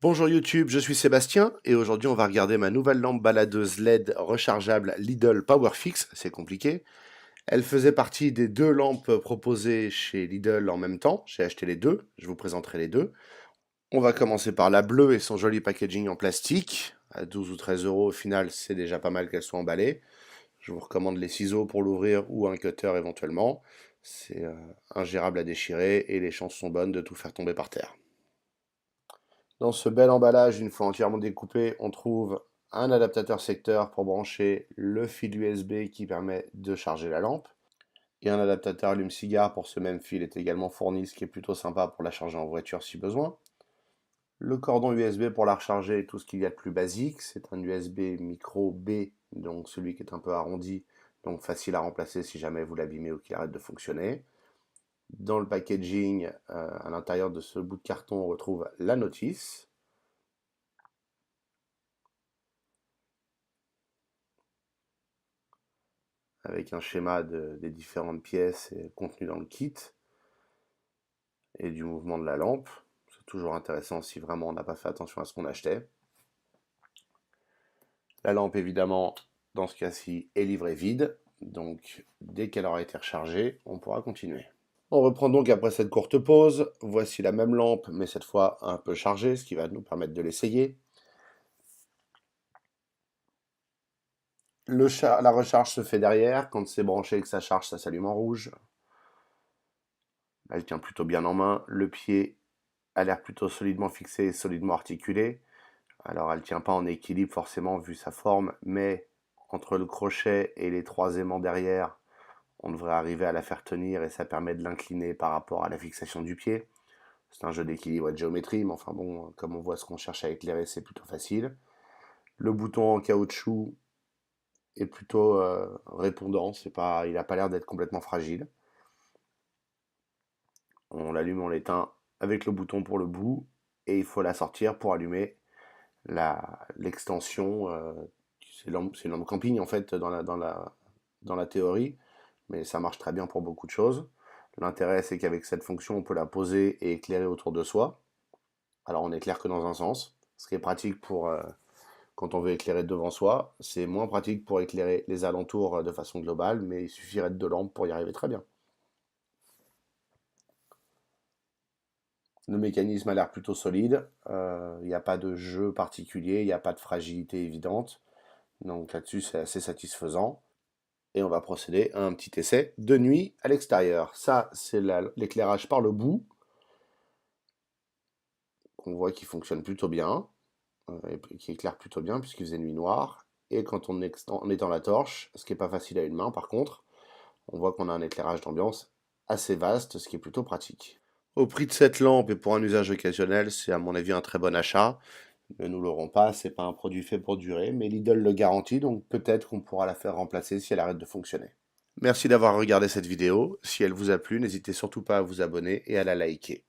Bonjour YouTube, je suis Sébastien et aujourd'hui on va regarder ma nouvelle lampe baladeuse LED rechargeable Lidl PowerFix, c'est compliqué. Elle faisait partie des deux lampes proposées chez Lidl en même temps, j'ai acheté les deux, je vous présenterai les deux. On va commencer par la bleue et son joli packaging en plastique, à 12 ou 13 euros au final c'est déjà pas mal qu'elle soit emballée. Je vous recommande les ciseaux pour l'ouvrir ou un cutter éventuellement, c'est ingérable à déchirer et les chances sont bonnes de tout faire tomber par terre. Dans ce bel emballage, une fois entièrement découpé, on trouve un adaptateur secteur pour brancher le fil USB qui permet de charger la lampe. Et un adaptateur allume-cigare pour ce même fil est également fourni, ce qui est plutôt sympa pour la charger en voiture si besoin. Le cordon USB pour la recharger est tout ce qu'il y a de plus basique. C'est un USB micro B, donc celui qui est un peu arrondi, donc facile à remplacer si jamais vous l'abîmez ou qu'il arrête de fonctionner. Dans le packaging, à l'intérieur de ce bout de carton, on retrouve la notice. Avec un schéma des différentes pièces contenues dans le kit et du mouvement de la lampe. C'est toujours intéressant si vraiment on n'a pas fait attention à ce qu'on achetait. La lampe, évidemment, dans ce cas-ci, est livrée vide. Donc, dès qu'elle aura été rechargée, on pourra continuer. On reprend donc après cette courte pause. Voici la même lampe, mais cette fois un peu chargée, ce qui va nous permettre de l'essayer. La recharge se fait derrière. Quand c'est branché et que ça charge, ça s'allume en rouge. Elle tient plutôt bien en main. Le pied a l'air plutôt solidement fixé et solidement articulé. Alors elle ne tient pas en équilibre forcément vu sa forme, mais entre le crochet et les trois aimants derrière, on devrait arriver à la faire tenir et ça permet de l'incliner par rapport à la fixation du pied. C'est un jeu d'équilibre et de géométrie, mais enfin bon, comme on voit ce qu'on cherche à éclairer, c'est plutôt facile. Le bouton en caoutchouc est plutôt répondant, il n'a pas l'air d'être complètement fragile. On l'allume, on l'éteint avec le bouton pour le bout, et il faut la sortir pour allumer l'extension. C'est une lampe camping en fait dans la théorie, mais ça marche très bien pour beaucoup de choses. L'intérêt c'est qu'avec cette fonction on peut la poser et éclairer autour de soi. Alors on éclaire que dans un sens, ce qui est pratique pour quand on veut éclairer devant soi. C'est moins pratique pour éclairer les alentours de façon globale, mais il suffirait de deux lampes pour y arriver très bien. Le mécanisme a l'air plutôt solide, il n'y a pas de jeu particulier, il n'y a pas de fragilité évidente, donc là-dessus c'est assez satisfaisant. Et on va procéder à un petit essai de nuit à l'extérieur. Ça c'est l'éclairage par le bout, qu'on voit qui fonctionne plutôt bien, et qui éclaire plutôt bien puisqu'il faisait nuit noire. Et quand on étend la torche, ce qui n'est pas facile à une main par contre, on voit qu'on a un éclairage d'ambiance assez vaste, ce qui est plutôt pratique. Au prix de cette lampe et pour un usage occasionnel, c'est à mon avis un très bon achat. Ne nous l'aurons pas, c'est pas un produit fait pour durer, mais Lidl le garantit, donc peut-être qu'on pourra la faire remplacer si elle arrête de fonctionner. Merci d'avoir regardé cette vidéo. Si elle vous a plu, n'hésitez surtout pas à vous abonner et à la liker.